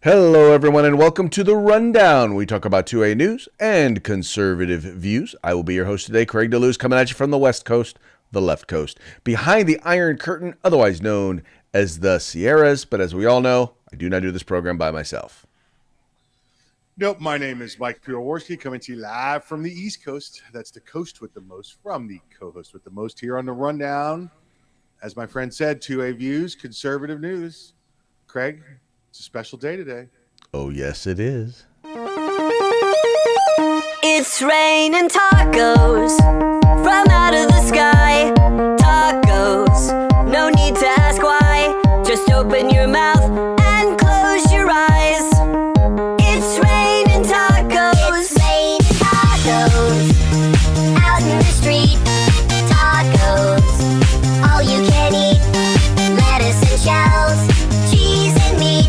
Hello, everyone, and welcome to The Rundown. We talk about 2A news and conservative views. I will be your host today, Craig DeLuz, coming at you from the West Coast, the left coast, behind the Iron Curtain, otherwise known as the Sierras. But as we all know, I do not do this program by myself. Nope, my name is Mike Piroworski, coming to you live from the East Coast. That's the coast with the most, from the co-host with the most here on The Rundown. As my friend said, 2A views, conservative news. Craig, it's a special day today. Oh, yes, it is. It's raining tacos from out of the sky. Tacos, no need to ask why. Just open your mouth and close your eyes. It's raining tacos. It's raining tacos out in the street. Tacos, all you can eat. Lettuce and shells, cheese and meat.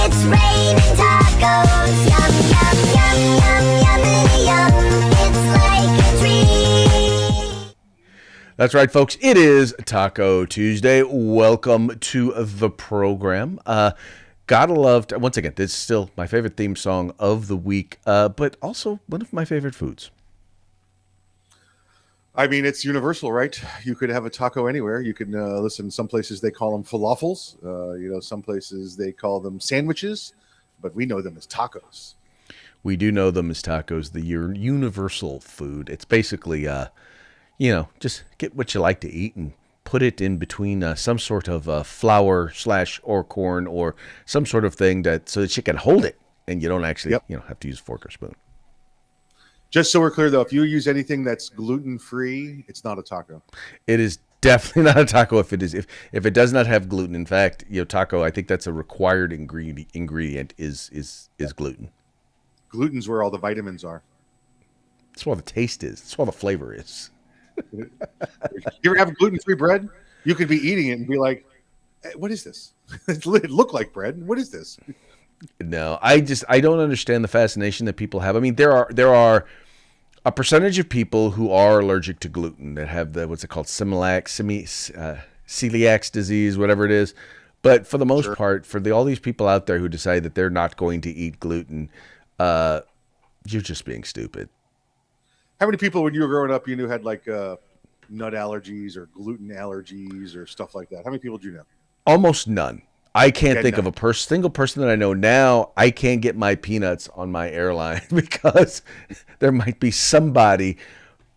It's raining tacos. Yum, yum, yum, yum, yum, yum. It's like a treat. That's right, folks. It is Taco Tuesday. Welcome to the program. Gotta love, once again, this is still my favorite theme song of the week, but also one of my favorite foods. I mean, it's universal, right? You could have a taco anywhere. You can listen. Some places they call them falafels. Some places they call them sandwiches, but we know them as tacos. We do know them as tacos, the universal food. It's basically, just get what you like to eat and put it in between some sort of flour / or corn or some sort of thing so that you can hold it and you don't actually, have to use a fork or spoon. Just so we're clear, though, if you use anything that's gluten-free, it's not a taco. It is definitely not a taco if it does not have gluten. In fact, taco, I think that's a required ingredient is gluten. Gluten's where all the vitamins are. That's where the taste is. That's where the flavor is. You ever have gluten-free bread? You could be eating it and be like, hey, what is this? It looked like bread. What is this? No, I don't understand the fascination that people have. I mean, there are a percentage of people who are allergic to gluten that have what's it called, celiac disease, whatever it is. But for the most part, for all these people out there who decide that they're not going to eat gluten, you're just being stupid. How many people, when you were growing up, you knew had like nut allergies or gluten allergies or stuff like that? How many people do you know? Almost none. I can't think of a single person that I know now. I can't get my peanuts on my airline because there might be somebody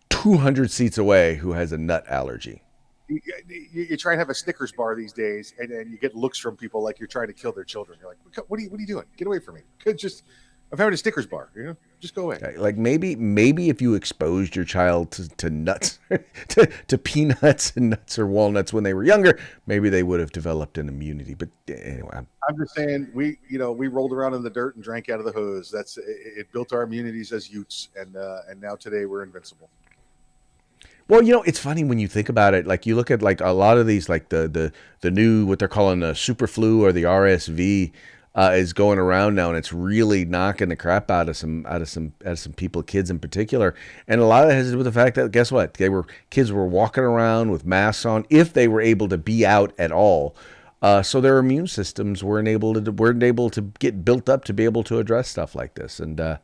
200 seats away who has a nut allergy. You try and have a Snickers bar these days, and you get looks from people like you're trying to kill their children. You're like, what are you doing? Get away from me. I'm having a Snickers bar. Just go away. Okay, like maybe if you exposed your child to nuts, to peanuts and nuts or walnuts when they were younger, maybe they would have developed an immunity. But anyway, I'm just saying we rolled around in the dirt and drank out of the hose. It built our immunities as youths, and now today we're invincible. Well, it's funny when you think about it. Like you look at like a lot of these, like the new what they're calling the super flu or the RSV. Is going around now, and it's really knocking the crap out of some people, kids in particular. And a lot of it has to do with the fact that, guess what? Kids were walking around with masks on if they were able to be out at all. So their immune systems weren't able to get built up to be able to address stuff like this. And the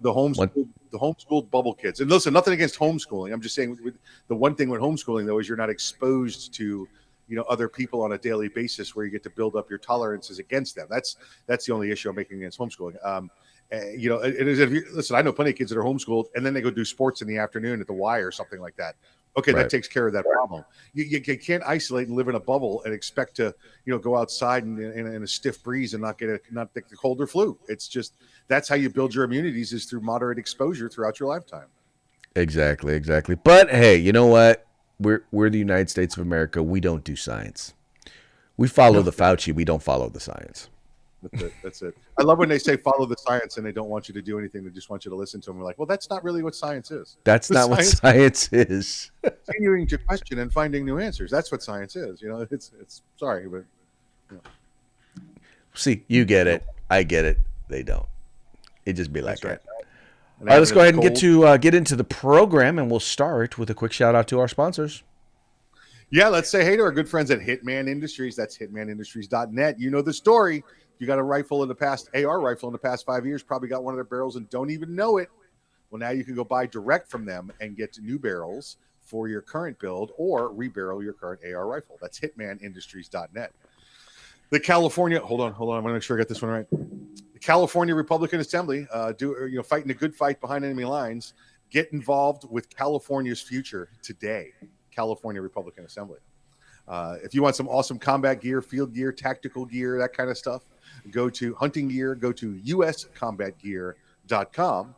homeschooled bubble kids. And listen, nothing against homeschooling. I'm just saying the one thing with homeschooling though is you're not exposed to other people on a daily basis where you get to build up your tolerances against them. That's the only issue I'm making against homeschooling. Listen, I know plenty of kids that are homeschooled and then they go do sports in the afternoon at the Y or something like that. Okay, right. That takes care of that problem. You can't isolate and live in a bubble and expect to, go outside in a stiff breeze and not get the cold or flu. It's just, that's how you build your immunities is through moderate exposure throughout your lifetime. Exactly. But hey, you know what? We're the United States of America. We don't do science. We follow the Fauci. We don't follow the science. That's it. I love when they say follow the science and they don't want you to do anything. They just want you to listen to them. We're like, well, that's not really what science is. That's not what science is. Continuing to question and finding new answers. That's what science is. It's sorry, but. See, you get it. I get it. They don't. It just be like that. Right. All right, let's go ahead and get into the program, and we'll start with a quick shout out to our sponsors. Yeah, let's say hey to our good friends at Hitman Industries. That's hitmanindustries.net. You know the story. You got a rifle in the past, AR rifle in the past 5 years, probably got one of their barrels and don't even know it. Well, now you can go buy direct from them and get new barrels for your current build or rebarrel your current AR rifle. That's hitmanindustries.net. The California, hold on. I'm going to make sure I got this one right. The California Republican Assembly, fighting a good fight behind enemy lines. Get involved with California's future today. California Republican Assembly. If you want some awesome combat gear, field gear, tactical gear, that kind of stuff, go to hunting gear, go to uscombatgear.com.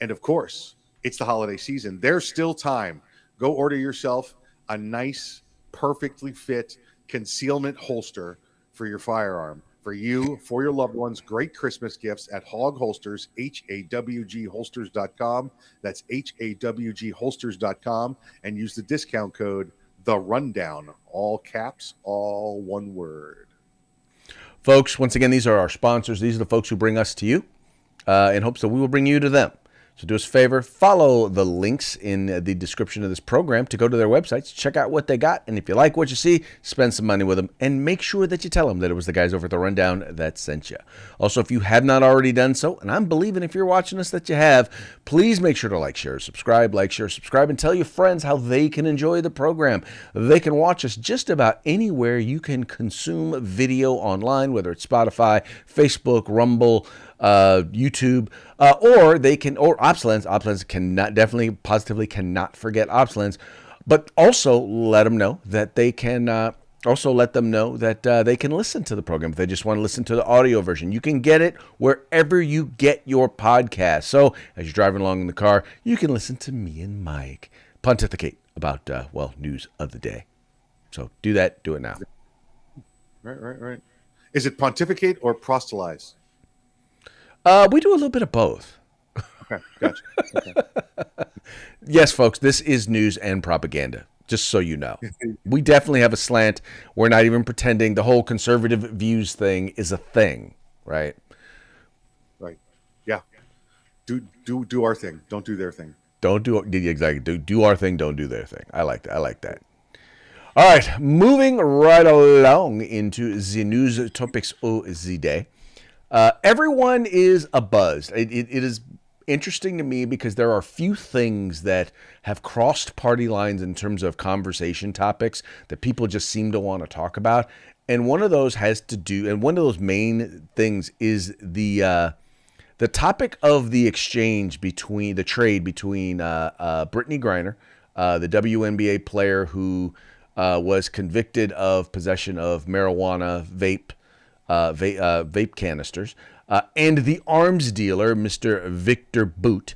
And of course, it's the holiday season. There's still time. Go order yourself a nice, perfectly fit concealment holster for your firearm. For you, for your loved ones, great Christmas gifts at Hog Holsters, HAWGholsters.com. That's HAWGholsters.com. And use the discount code The Rundown, all caps, all one word. Folks, once again, these are our sponsors. These are the folks who bring us to you in hopes that we will bring you to them. So do us a favor, follow the links in the description of this program to go to their websites, check out what they got, and if you like what you see, spend some money with them, and make sure that you tell them that it was the guys over at The Rundown that sent you. Also, if you have not already done so, and I'm believing if you're watching us that you have, please make sure to like, share, subscribe, and tell your friends how they can enjoy the program. They can watch us just about anywhere you can consume video online, whether it's Spotify, Facebook, Rumble, YouTube, or OpsLens. OpsLens positively cannot forget OpsLens, but also let them know that they can they can listen to the program if they just want to listen to the audio version. You can get it wherever you get your podcast. So as you're driving along in the car, you can listen to me and Mike pontificate about news of the day. So do that. Do it now. Right. Is it pontificate or proselytize? We do a little bit of both. Okay, gotcha. Okay. Yes, folks, this is news and propaganda, just so you know. We definitely have a slant. We're not even pretending the whole conservative views thing is a thing, right? Right. Yeah. Do our thing. Don't do their thing. Exactly. Do our thing, don't do their thing. I like that. All right, moving right along into the news topics of the day. Everyone is abuzz. It is interesting to me because there are few things that have crossed party lines in terms of conversation topics that people just seem to want to talk about. And one of those one of those main things is the topic of the trade between Brittany Griner, the WNBA player who was convicted of possession of marijuana vape canisters, and the arms dealer, Mr. Victor Boot.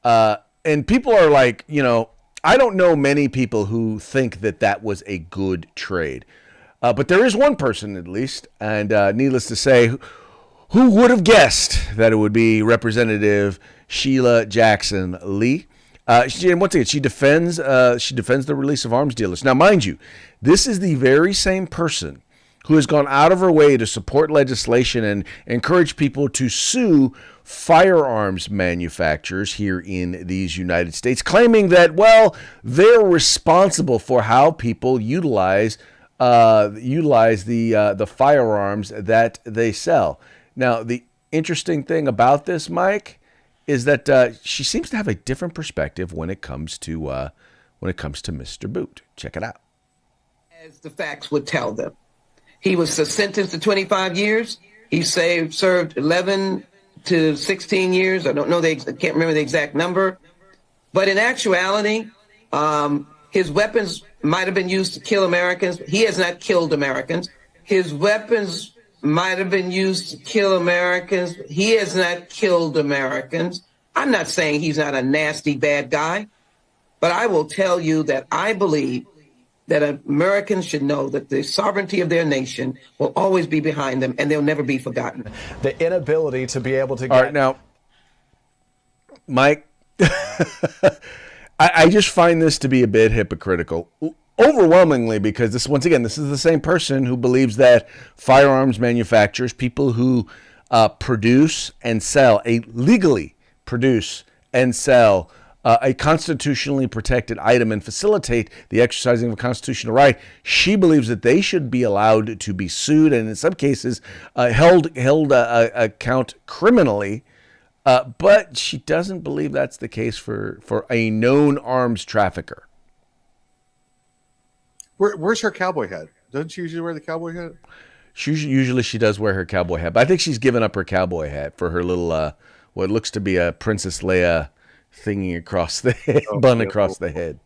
And people are like, I don't know many people who think that was a good trade. But there is one person, at least, and needless to say, who would have guessed that it would be Representative Shiela Jackson Lee. And once again, she defends the release of arms dealers. Now, mind you, this is the very same person who has gone out of her way to support legislation and encourage people to sue firearms manufacturers here in these United States, claiming that, they're responsible for how people utilize the firearms that they sell. Now, the interesting thing about this, Mike, is that she seems to have a different perspective when it comes to Mr. Boot. Check it out. As the facts would tell them. He was sentenced to 25 years. He served 11 to 16 years. I don't know. I can't remember the exact number. But in actuality, his weapons might have been used to kill Americans. He has not killed Americans. His weapons might have been used to kill Americans. He has not killed Americans. I'm not saying he's not a nasty, bad guy. But I will tell you that I believe that Americans should know that the sovereignty of their nation will always be behind them, and they'll never be forgotten. The inability to be able to get... All right, now, Mike, I just find this to be a bit hypocritical, overwhelmingly, because this is the same person who believes that firearms manufacturers, people who legally produce and sell a constitutionally protected item and facilitate the exercising of a constitutional right, she believes that they should be allowed to be sued and in some cases held account criminally. But she doesn't believe that's the case for a known arms trafficker. Where's her cowboy hat? Doesn't she usually wear the cowboy hat? Usually she does wear her cowboy hat, but I think she's given up her cowboy hat for her little what looks to be a Princess Leia thingy across the head, bun across the head.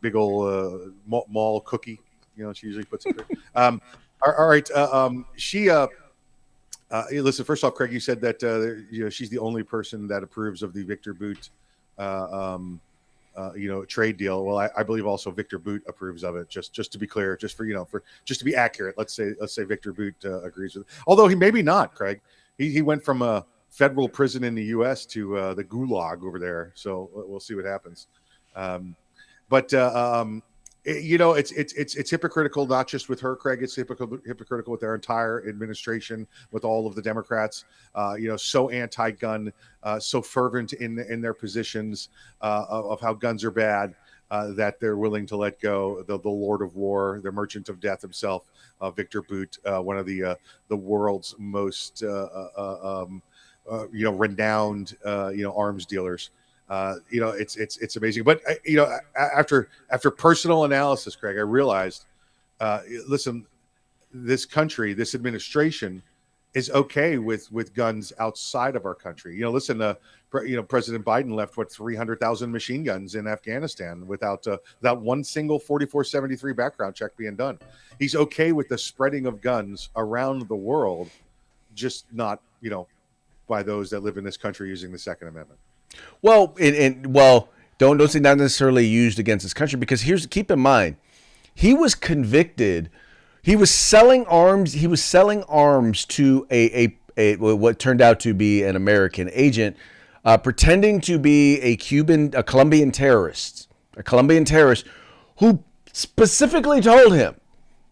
Big old mall cookie, she usually puts it there. All right, listen. First off, Craig, you said that she's the only person that approves of the Victor Boot, trade deal. Well, I believe also Victor Boot approves of it. Just to be clear, just to be accurate, let's say Victor Boot agrees with it. Although he maybe not, Craig. He went from a federal prison in the U.S. to the gulag over there. So we'll see what happens. It's hypocritical, not just with her, Craig. It's hypocritical with their entire administration, with all of the Democrats. So anti-gun, so fervent in their positions of how guns are bad, that they're willing to let go the Lord of War, the Merchant of Death himself, Victor Boot, one of the world's most renowned arms dealers. It's amazing. But after personal analysis, Craig, I realized, listen, this country, this administration is okay with guns outside of our country. President Biden left 300,000 machine guns in Afghanistan without one single 4473 background check being done. He's okay with the spreading of guns around the world, just not by those that live in this country using the Second Amendment. Well, don't say not necessarily used against this country, because keep in mind, he was convicted. He was selling arms. He was selling arms to a what turned out to be an American agent, pretending to be a Colombian terrorist who specifically told him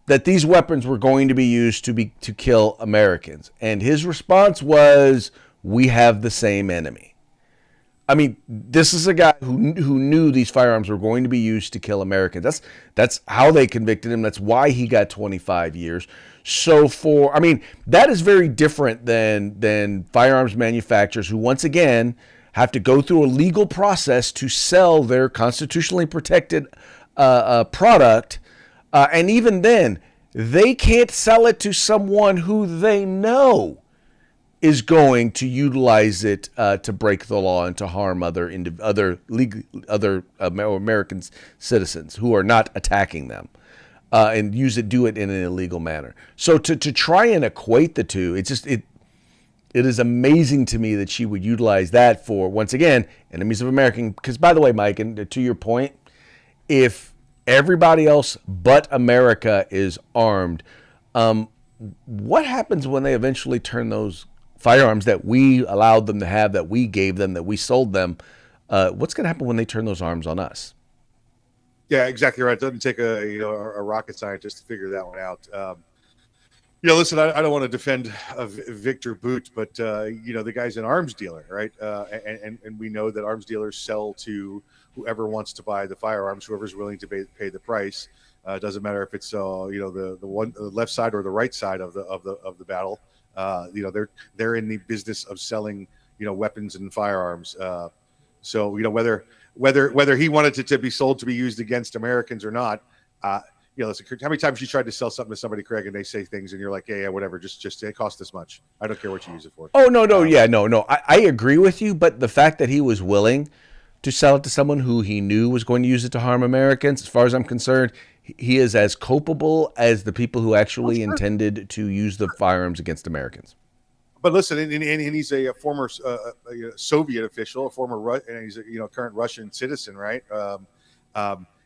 that these weapons were going to be used to kill Americans. And his response was, "We have the same enemy." I mean, this is a guy who knew these firearms were going to be used to kill Americans. That's how they convicted him. That's why he got 25 years. So that is very different than firearms manufacturers who, once again, have to go through a legal process to sell their constitutionally protected product. And even then, they can't sell it to someone who they know is going to utilize it to break the law and to harm other American citizens who are not attacking them, and do it in an illegal manner. So to try and equate the two, it is amazing to me that she would utilize that for, once again, enemies of American. Because, by the way, Mike, and to your point, if everybody else but America is armed, what happens when they eventually turn those firearms that we allowed them to have, that we gave them, that we sold them? What's going to happen when they turn those arms on us? Yeah, exactly right. It doesn't take a rocket scientist to figure that one out. Listen, I don't want to defend Victor Boot, but the guy's an arms dealer, right? And we know that arms dealers sell to whoever wants to buy the firearms, whoever's willing to pay the price. Doesn't matter if it's the left side or the right side of the battle. They're in the business of selling weapons and firearms. So whether he wanted it to be sold to be used against Americans or not, listen, how many times you tried to sell something to somebody, Craig, and they say things and you're like, yeah, whatever, just it costs this much. I don't care what you use it for. Oh, no. I agree with you, but the fact that he was willing to sell it to someone who he knew was going to use it to harm Americans, as far as I'm concerned, he is as culpable as the people who actually intended to use the firearms against Americans. But listen, and he's a former Soviet official, and he's a current Russian citizen, right?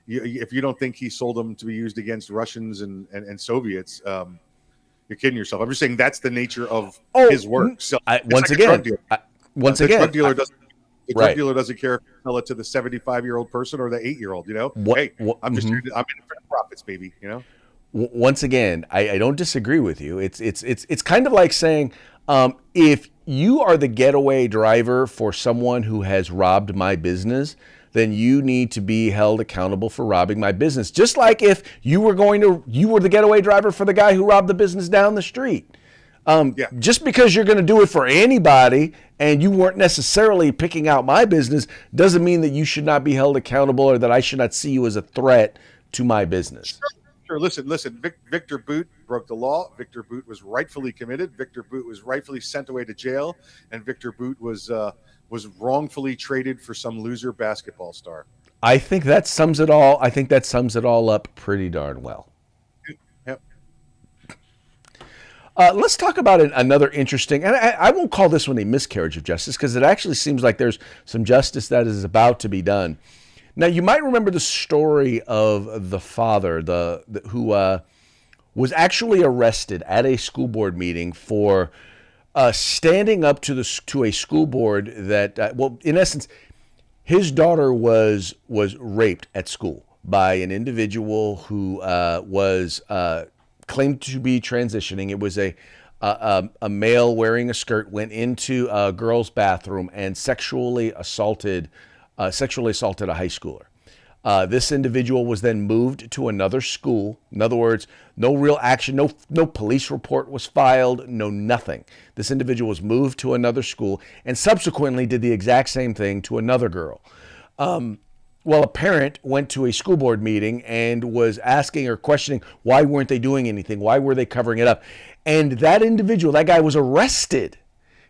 If you don't think he sold them to be used against Russians and Soviets, you're kidding yourself. I'm just saying that's the nature of his work. So The drug dealer doesn't care if you sell it to the 75-year-old person or the 8-year-old. I'm just I'm in it for the profits, baby. Once again, I don't disagree with you. It's kind of like saying, if you are the getaway driver for someone who has robbed my business, then you need to be held accountable for robbing my business. Just like if you were the getaway driver for the guy who robbed the business down the street. Just because you're going to do it for anybody and you weren't necessarily picking out my business doesn't mean that you should not be held accountable or that I should not see you as a threat to my business. Sure. Listen. Victor Boot broke the law. Victor Boot was rightfully committed. Victor Boot was rightfully sent away to jail, and Victor Boot was wrongfully traded for some loser basketball star. I think that sums it all. I think that sums it all up pretty darn well. Yep. Let's talk about another interesting, and I won't call this one a miscarriage of justice because it actually seems like there's some justice that is about to be done. Now, you might remember the story of the father, who was actually arrested at a school board meeting for standing up to a school board that, in essence, his daughter was raped at school by an individual who was claimed to be transitioning. It was a male wearing a skirt, went into a girl's bathroom and sexually assaulted a high schooler. This individual was then moved to another school. In other words, no real action, no police report was filed, no nothing. This individual was moved to another school and subsequently did the exact same thing to another girl. Well, a parent went to a school board meeting and was asking or questioning why weren't they doing anything? Why were they covering it up? And that individual, that guy was arrested.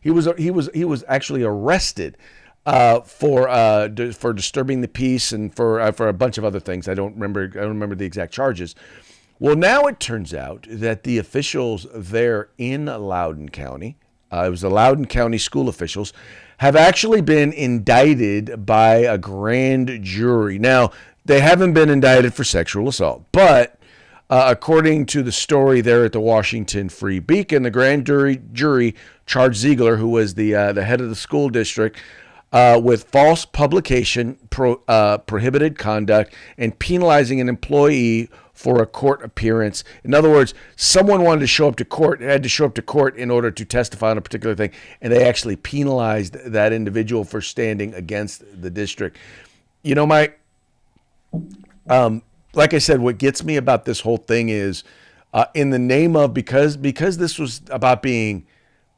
He was actually arrested for disturbing the peace and for a bunch of other things. I don't remember the exact charges. Well, now it turns out that the officials there in Loudoun County, it was the Loudoun County school officials, have actually been indicted by a grand jury. Now, they haven't been indicted for sexual assault, but according to the story there at the Washington Free Beacon, the grand jury charged Ziegler, who was the head of the school district, with false publication, prohibited conduct, and penalizing an employee for a court appearance. In other words, someone wanted to show up to court, had to show up to court in order to testify on a particular thing, and they actually penalized that individual for standing against the district. You know, Mike, like I said, what gets me about this whole thing is in the name of, because this was about being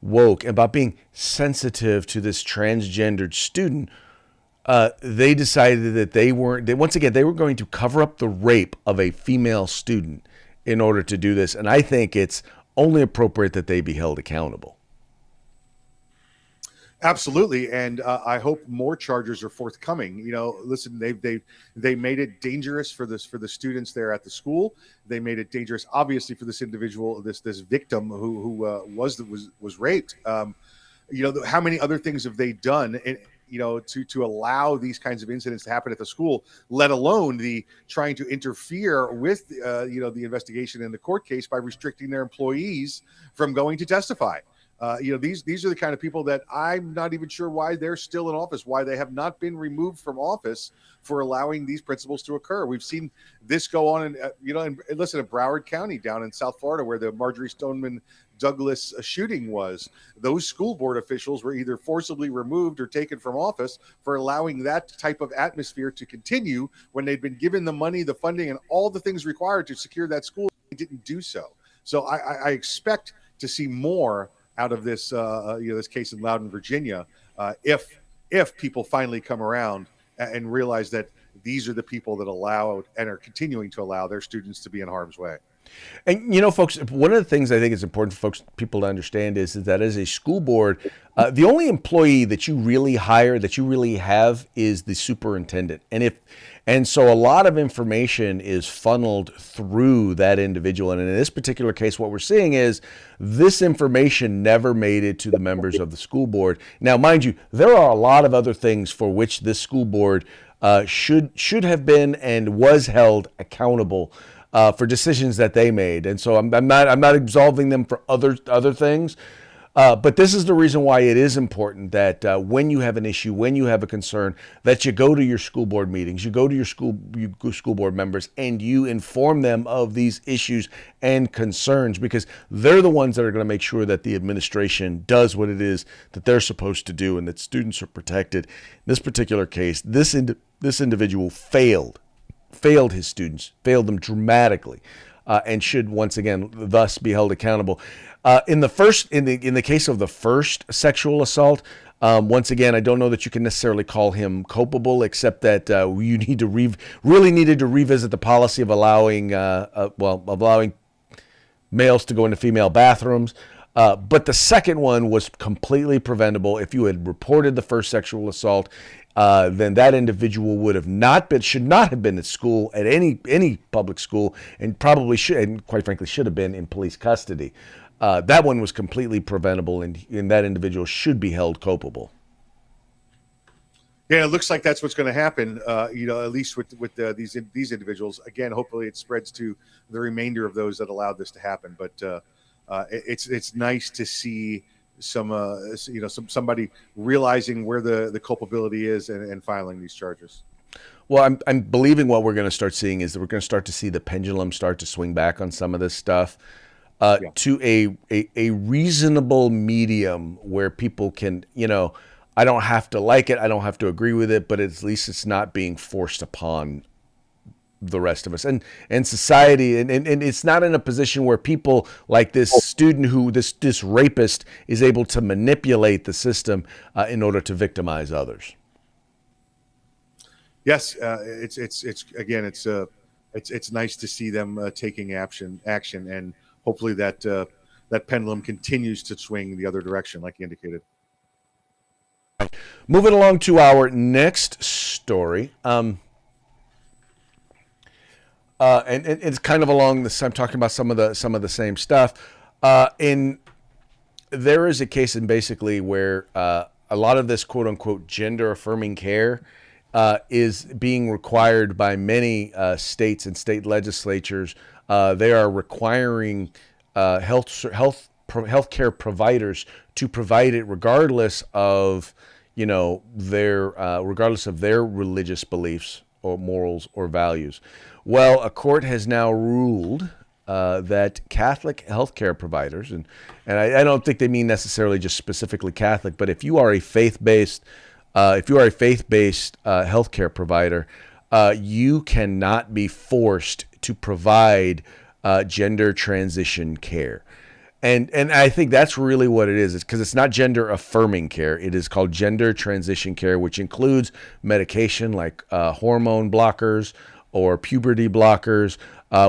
woke, about being sensitive to this transgendered student, they decided that they were going to cover up the rape of a female student in order to do this. And I think it's only appropriate that they be held accountable. Absolutely, and I hope more charges are forthcoming. You know, listen, they made it dangerous for the students there at the school. They made it dangerous, obviously, for this individual, this victim who was raped. You know, how many other things have they done? You know, to allow these kinds of incidents to happen at the school, let alone the trying to interfere with the investigation in the court case by restricting their employees from going to testify. These are the kind of people that I'm not even sure why they're still in office, why they have not been removed from office for allowing these principles to occur. We've seen this go on in Broward County down in South Florida, where the Marjorie Stoneman Douglas shooting was. Those school board officials were either forcibly removed or taken from office for allowing that type of atmosphere to continue when they'd been given the money, the funding, and all the things required to secure that school. They didn't do so. So I expect to see more out of this, this case in Loudoun, Virginia, if people finally come around and realize that these are the people that allowed and are continuing to allow their students to be in harm's way. And, you know, folks, one of the things I think is important for people to understand is that as a school board, the only employee that you really hire, that you really have, is the superintendent. And so a lot of information is funneled through that individual. And in this particular case, what we're seeing is this information never made it to the members of the school board. Now, mind you, there are a lot of other things for which this school board should have been and was held accountable for decisions that they made. And so I'm not absolving them for other things. But this is the reason why it is important that when you have an issue, when you have a concern, that you go to your school board meetings, you go to your school board members, and you inform them of these issues and concerns, because they're the ones that are going to make sure that the administration does what it is that they're supposed to do and that students are protected. In this particular case, this individual failed his students, failed them dramatically, and should once again thus be held accountable. In the case of the first sexual assault, once again, I don't know that you can necessarily call him culpable, except that you need to really needed to revisit the policy of allowing males to go into female bathrooms. But the second one was completely preventable. If you had reported the first sexual assault, then that individual should not have been at school, at any public school, and probably should, and quite frankly, should have been in police custody. That one was completely preventable, and that individual should be held culpable. Yeah, it looks like that's what's going to happen. At least with these individuals. Again, hopefully it spreads to the remainder of those that allowed this to happen. But it's nice to see somebody realizing where the culpability is and filing these charges. Well, I'm believing what we're going to start seeing is that we're going to start to see the pendulum start to swing back on some of this stuff. To a reasonable medium where people can, I don't have to like it, I don't have to agree with it, but at least it's not being forced upon the rest of us and society, and it's not in a position where people like this student this rapist is able to manipulate the system in order to victimize others. Yes, it's nice to see them taking action, and hopefully that pendulum continues to swing the other direction, like you indicated. Moving along to our next story, and it's kind of along this. I'm talking about some of the same stuff. There is a case in basically where a lot of this quote unquote gender affirming care is being required by many states and state legislatures. They are requiring healthcare providers to provide it regardless of their religious beliefs or morals or values. Well, a court has now ruled that Catholic healthcare providers, and I don't think they mean necessarily just specifically Catholic, but if you are a faith-based healthcare provider, you cannot be forced to provide gender transition care. And I think that's really what it is. It's because it's not gender affirming care. It is called gender transition care, which includes medication like hormone blockers or puberty blockers,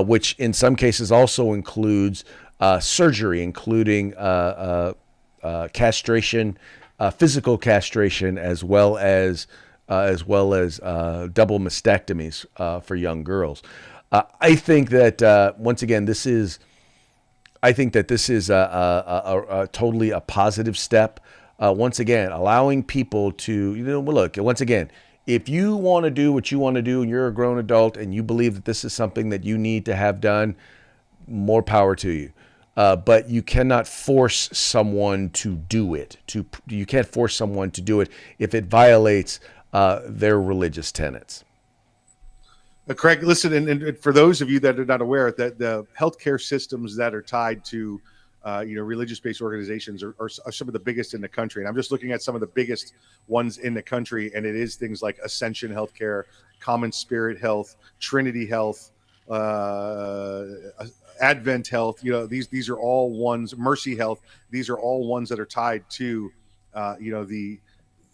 which in some cases also includes surgery, including castration, physical castration, as well as double mastectomies for young girls. I think that once again, this is a totally a positive step. Once again, allowing people to look. Once again, if you want to do what you want to do and you're a grown adult and you believe that this is something that you need to have done, more power to you. But you cannot force someone to do it. You can't force someone to do it if it violates their religious tenets. Craig, listen, and for those of you that are not aware, that the healthcare systems that are tied to religious-based organizations are some of the biggest in the country. And I'm just looking at some of the biggest ones in the country, and it is things like Ascension Healthcare, Common Spirit Health, Trinity Health, Advent Health. These are all ones. Mercy Health. These are all ones that are tied to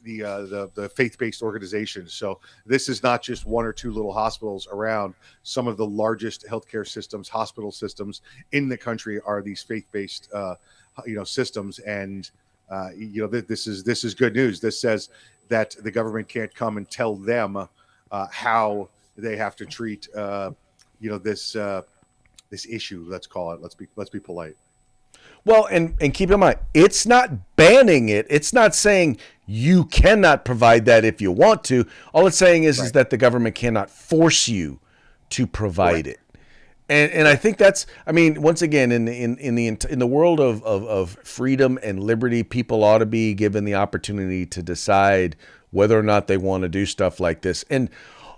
the faith-based organizations. So this is not just one or two little hospitals around. Some of the largest healthcare systems, hospital systems in the country are these faith-based systems. And this is good news. This says that the government can't come and tell them how they have to treat this issue. Let's call it. Let's be polite. Well, and keep in mind, it's not banning it. It's not saying you cannot provide that if you want to. All it's saying is that the government cannot force you to provide it. And I think that's, I mean, once again, in the world of freedom and liberty, people ought to be given the opportunity to decide whether or not they want to do stuff like this. And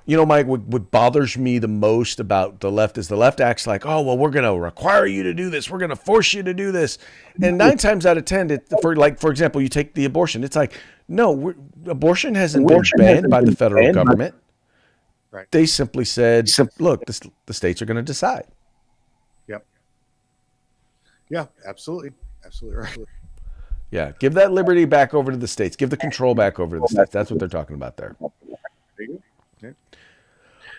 Mike, what bothers me the most about the left is the left acts like, oh, well, we're going to require you to do this, we're going to force you to do this, and 9 times out of 10, for example, you take the abortion, it's like, no, abortion hasn't been banned by the federal government. Right. They simply said, look, the states are going to decide. Yep. Yeah, absolutely. Absolutely right. Yeah, give that liberty back over to the states. Give the control back over to the states. That's what they're talking about there. Okay.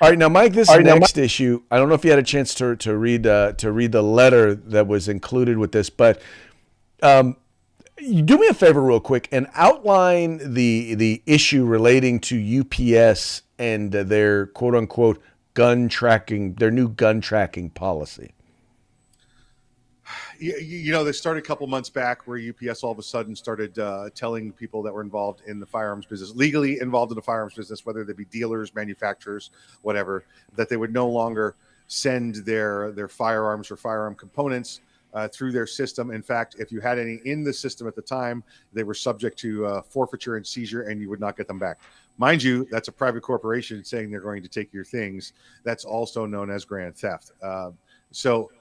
All right, now, Mike, this next issue, I don't know if you had a chance to read the letter that was included with this, but you do me a favor real quick and outline the issue relating to UPS and their quote unquote their new gun tracking policy. They started a couple months back where UPS all of a sudden started telling people that were involved in the firearms business, legally involved in the firearms business, whether they be dealers, manufacturers, whatever, that they would no longer send their firearms or firearm components through their system. In fact, if you had any in the system at the time, they were subject to forfeiture and seizure, and you would not get them back. Mind you, that's a private corporation saying they're going to take your things. That's also known as grand theft. So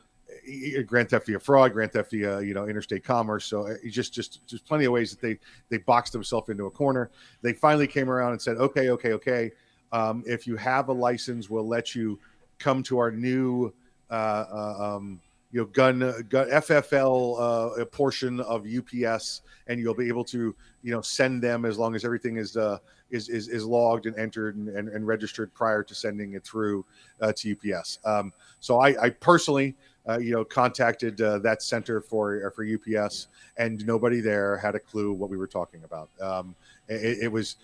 grand theft via fraud, grand theft via interstate commerce. So just plenty of ways that they boxed themselves into a corner. They finally came around and said, okay. If you have a license, we'll let you come to our new gun FFL portion of UPS, and you'll be able to send them as long as everything is logged and entered and registered prior to sending it through to UPS. So I personally contacted that center for UPS, and nobody there had a clue what we were talking about. It was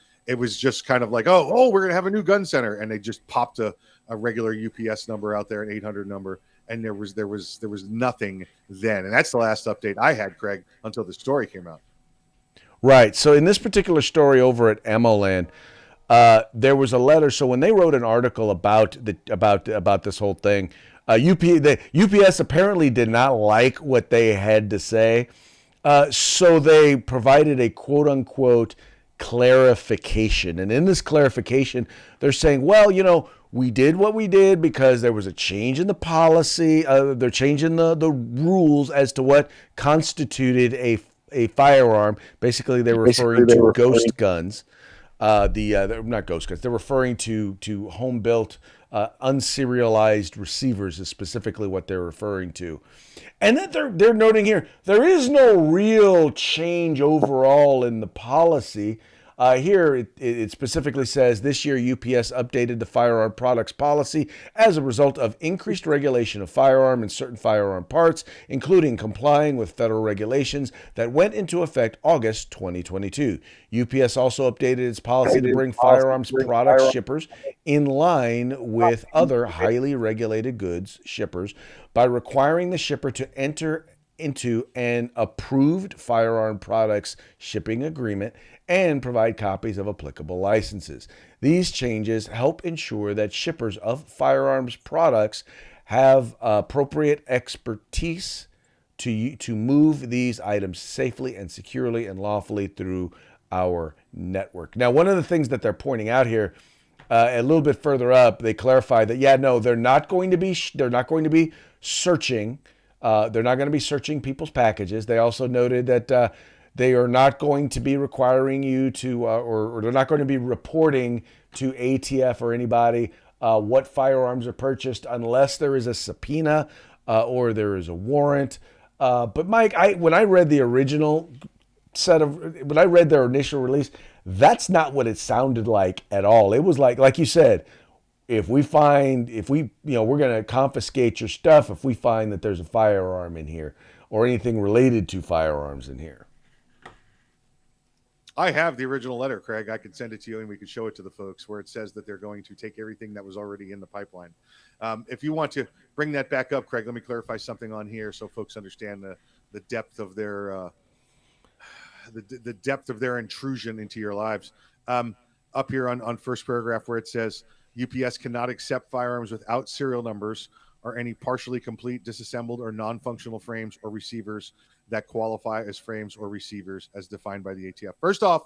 just kind of like, oh, we're gonna have a new gun center, and they just popped a regular UPS number out there, an 800 number, and there was nothing then. And that's the last update I had, Craig, until the story came out. Right. So in this particular story over at Emoland, there was a letter. So when they wrote an article about this whole thing, UPS apparently did not like what they had to say, so they provided a quote unquote clarification. And in this clarification, they're saying, well, we did what we did because there was a change in the policy. They're changing the rules as to what constituted a firearm. Basically, they're referring to ghost guns. They're not ghost guns. They're referring to home built, unserialized receivers is specifically what they're referring to. And that they're noting here, there is no real change overall in the policy. Here, it specifically says this year UPS updated the firearm products policy as a result of increased regulation of firearm and certain firearm parts, including complying with federal regulations that went into effect August 2022. UPS also updated its policy to bring firearms product shippers in line with other highly regulated goods shippers by requiring the shipper to enter into an approved firearm products shipping agreement and provide copies of applicable licenses. These changes help ensure that shippers of firearms products have appropriate expertise to move these items safely and securely and lawfully through our network. Now, one of the things that they're pointing out here, a little bit further up, they clarify that they're not going to be searching. They're not going to be searching people's packages. They also noted that they are not going to be requiring you to, or they're not going to be reporting to ATF or anybody what firearms are purchased unless there is a subpoena or there is a warrant. But Mike, when I read their initial release, that's not what it sounded like at all. It was like you said, we're going to confiscate your stuff if we find that there's a firearm in here or anything related to firearms in here. I have the original letter, Craig. I could send it to you and we could show it to the folks where it says that they're going to take everything that was already in the pipeline. If you want to bring that back up, Craig, let me clarify something on here so folks understand the depth of their the depth of their intrusion into your lives. Up here on first paragraph where it says UPS cannot accept firearms without serial numbers or any partially complete, disassembled, or non-functional frames or receivers that qualify as frames or receivers as defined by the ATF. First off,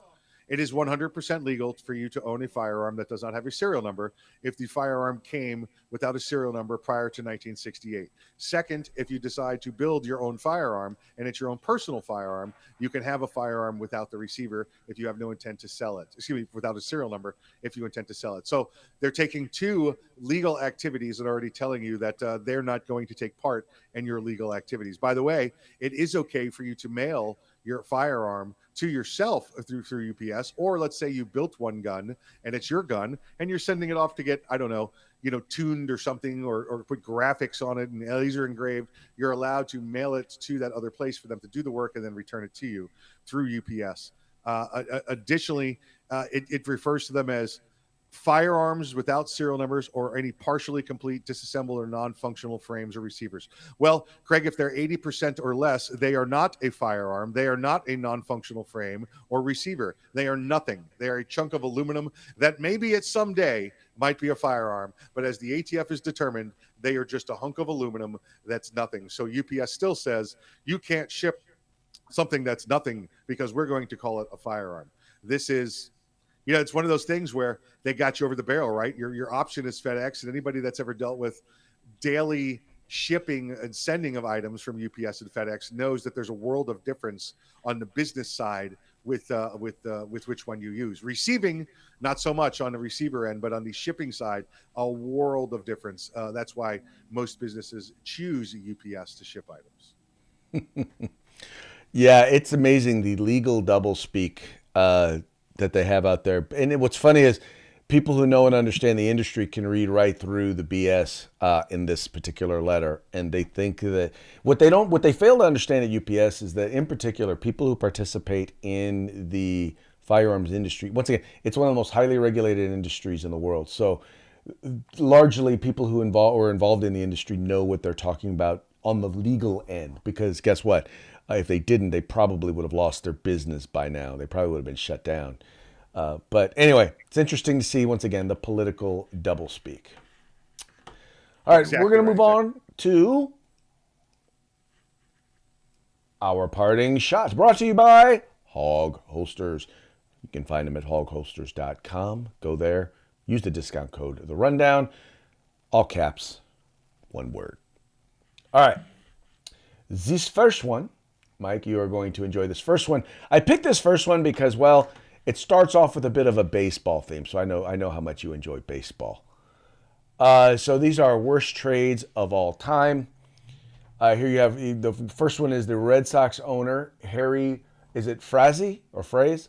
it is 100% legal for you to own a firearm that does not have a serial number if the firearm came without a serial number prior to 1968. Second, if you decide to build your own firearm and it's your own personal firearm, you can have a firearm without the receiver if you have no intent to sell it. Excuse me, without a serial number if you intend to sell it. So they're taking two legal activities and already telling you that they're not going to take part in your legal activities. By the way, it is okay for you to mail your firearm to yourself through UPS, or let's say you built one gun and it's your gun and you're sending it off to get, I don't know, tuned or something, or put graphics on it and laser engraved. You're allowed to mail it to that other place for them to do the work and then return it to you through UPS. Additionally, it refers to them as firearms without serial numbers or any partially complete, disassembled, or non-functional frames or receivers. Well, Craig, if they're 80% or less, they are not a firearm. They are not a non-functional frame or receiver. They are nothing. They are a chunk of aluminum that maybe at some day might be a firearm, but as the ATF is determined, they are just a hunk of aluminum that's nothing. So UPS still says you can't ship something that's nothing because we're going to call it a firearm. This is, it's one of those things where they got you over the barrel, right? Your option is FedEx, and anybody that's ever dealt with daily shipping and sending of items from UPS and FedEx knows that there's a world of difference on the business side with which one you use. Receiving, not so much on the receiver end, but on the shipping side, a world of difference. That's why most businesses choose UPS to ship items. Yeah, it's amazing the legal doublespeak that they have out there. And what's funny is people who know and understand the industry can read right through the BS in this particular letter, and they think that what they fail to understand at UPS is that, in particular, people who participate in the firearms industry, once again, it's one of the most highly regulated industries in the world. So largely people who are involved in the industry know what they're talking about on the legal end, because guess what? If they didn't, they probably would have lost their business by now. They probably would have been shut down. But anyway, it's interesting to see, once again, the political doublespeak. All right, Exactly we're going to move right, on to our parting shots, brought to you by Hog Holsters. You can find them at hogholsters.com. Go there, use the discount code The Rundown, all caps, one word. All right, this first one, Mike, you are going to enjoy this first one. I picked this first one because, well, it starts off with a bit of a baseball theme, so I know how much you enjoy baseball. So these are worst trades of all time. Here you have the first one is the Red Sox owner, Harry, is it Frazee or Fraze?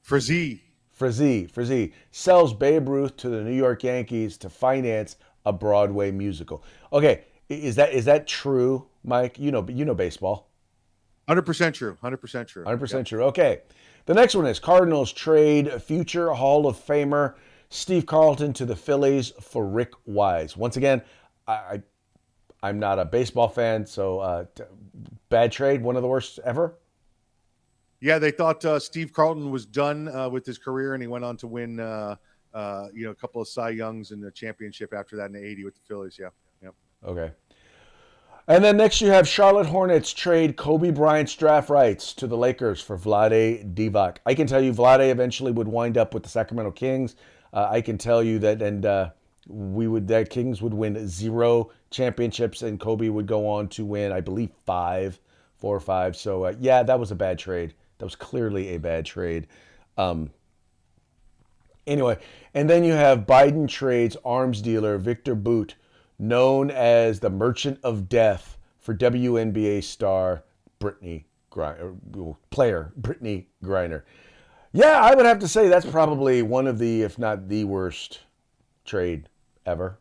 Frazee sells Babe Ruth to the New York Yankees to finance a Broadway musical. Okay, is that true, Mike? You know baseball. 100% true. 100% true. 100% true. Okay. The next one is Cardinals trade future Hall of Famer Steve Carlton to the Phillies for Rick Wise. Once again, I'm not a baseball fan, so bad trade, one of the worst ever. Yeah, they thought Steve Carlton was done with his career, and he went on to win a couple of Cy Youngs and the championship after that in the '80s with the Phillies. Yeah. Okay. And then next you have Charlotte Hornets trade Kobe Bryant's draft rights to the Lakers for Vlade Divac. I can tell you Vlade eventually would wind up with the Sacramento Kings. I can tell you that, and that Kings would win 0 championships, and Kobe would go on to win, I believe, 4 or 5. So yeah, that was a bad trade. That was clearly a bad trade. Anyway, and then you have Biden trades arms dealer Victor Boot, known as the Merchant of Death, for WNBA star Brittany Griner. Yeah, I would have to say that's probably one of the, if not the worst trade ever.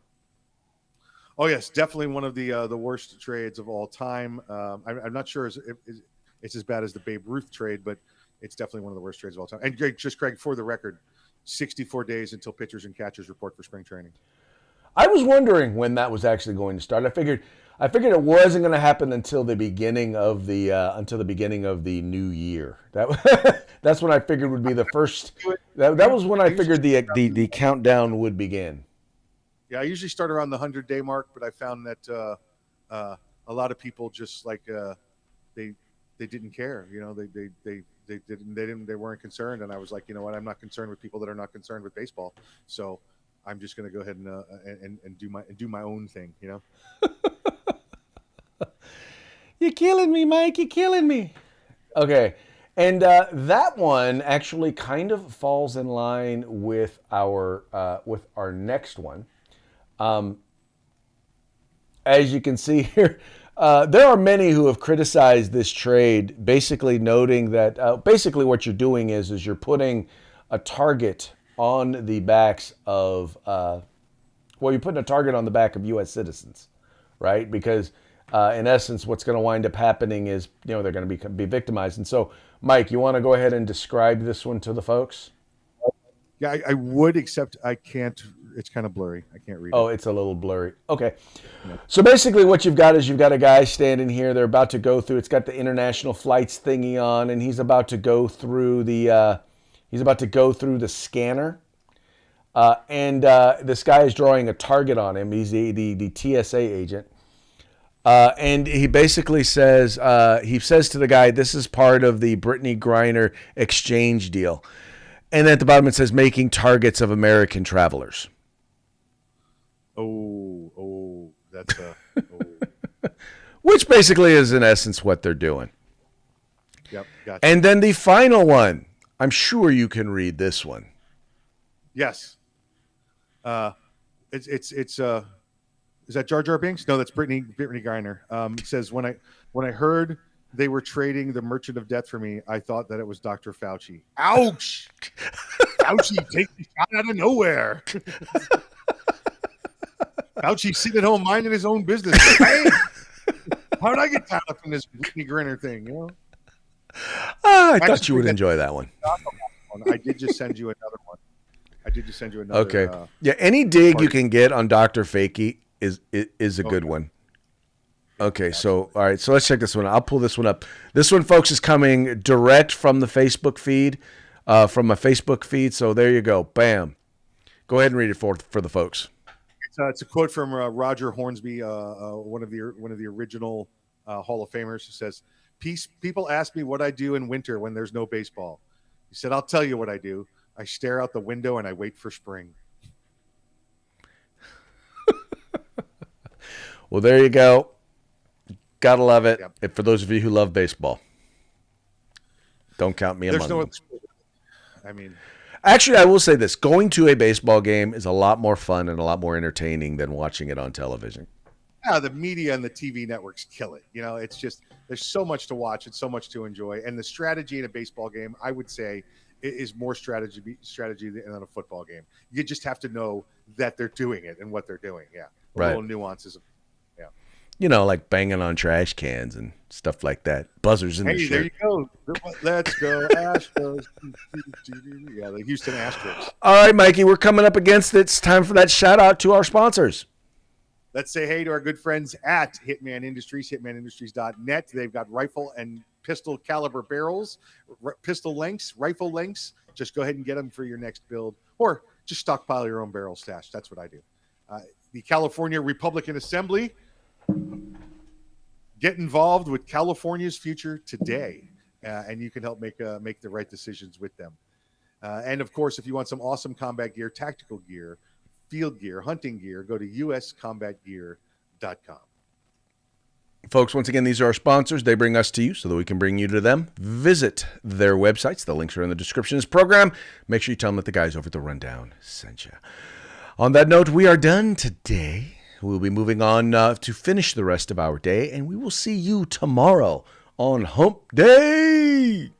Oh yes, definitely one of the worst trades of all time. I'm not sure it's as bad as the Babe Ruth trade, but it's definitely one of the worst trades of all time. And Greg, for the record, 64 days until pitchers and catchers report for spring training. I was wondering when that was actually going to start. I figured it wasn't going to happen until the beginning of the new year. That's when I figured would be the first. That was when I figured the countdown would begin. Yeah, I usually start around the 100-day mark, but I found that a lot of people just like they didn't care. They weren't concerned, and I was like, you know what, I'm not concerned with people that are not concerned with baseball. So I'm just going to go ahead and do my own thing. You're killing me, Mike. You're killing me. Okay. And that one actually kind of falls in line with our next one. As you can see here, there are many who have criticized this trade, basically noting that basically what you're doing is you're putting a target on the backs of you're putting a target on the back of U.S. citizens, right? Because in essence, what's going to wind up happening is they're going to be victimized. And so, Mike, you want to go ahead and describe this one to the folks? Yeah, I would, except I can't. It's kind of blurry. I can't read it. Oh, it's a little blurry. Okay. Yeah. So basically what you've got is you've got a guy standing here. They're about to go through. It's got the international flights thingy on, and he's about to go through the scanner. And this guy is drawing a target on him. He's the TSA agent. And he basically says, to the guy, this is part of the Brittany Griner exchange deal. And then at the bottom it says, making targets of American travelers. That's Which basically is in essence what they're doing. Yep, gotcha. And then the final one, I'm sure you can read this one. Yes. It's is that Jar Jar Binks? No, that's Brittany Griner. It says, when I heard they were trading the Merchant of Death for me, I thought that it was Dr. Fauci. Ouch! Fauci, take the shot out of nowhere. Fauci sitting at home minding his own business. Hey, how did I get tied up in this Brittany Griner thing? I thought you would enjoy that one. I did just send you another one. Okay. Yeah, any dig you can get on Dr. Fakey is a good one. Okay, so all right, so let's check this one. I'll pull this one up. This one, folks, is coming direct from the Facebook feed, from my Facebook feed. So there you go. Bam. Go ahead and read it for the folks. It's a quote from Roger Hornsby, one of the original Hall of Famers, who says, People ask me what I do in winter when there's no baseball. He said, I'll tell you what I do. I stare out the window and I wait for spring. Well, there you go. Gotta love it. Yep. And for those of you who love baseball, don't count me among them. Actually, I will say this. Going to a baseball game is a lot more fun and a lot more entertaining than watching it on television. Yeah, the media and the TV networks kill it. It's just, there's so much to watch and so much to enjoy. And the strategy in a baseball game, I would say, is more strategy than a football game. You just have to know that they're doing it and what they're doing. Yeah. Right. Little nuances of, like banging on trash cans and stuff like that. Buzzers in the shirt. There you go. Let's go Astros. Yeah, the Houston Astros. All right, Mikey, we're coming up against it. It's time for that shout out to our sponsors. Let's say hey to our good friends at Hitman Industries, hitmanindustries.net. They've got rifle and pistol caliber barrels, pistol lengths, rifle lengths. Just go ahead and get them for your next build, or just stockpile your own barrel stash. That's what I do. The California Republican Assembly. Get involved with California's future today, and you can help make the right decisions with them. And of course, if you want some awesome combat gear, tactical gear, field gear, hunting gear, go to uscombatgear.com. Folks, once again, these are our sponsors. They bring us to you so that we can bring you to them. Visit their websites. The links are in the description of this program. Make sure you tell them that the guys over at the Rundown sent you. On that note, we are done today. We'll be moving on to finish the rest of our day, and we will see you tomorrow on Hump Day.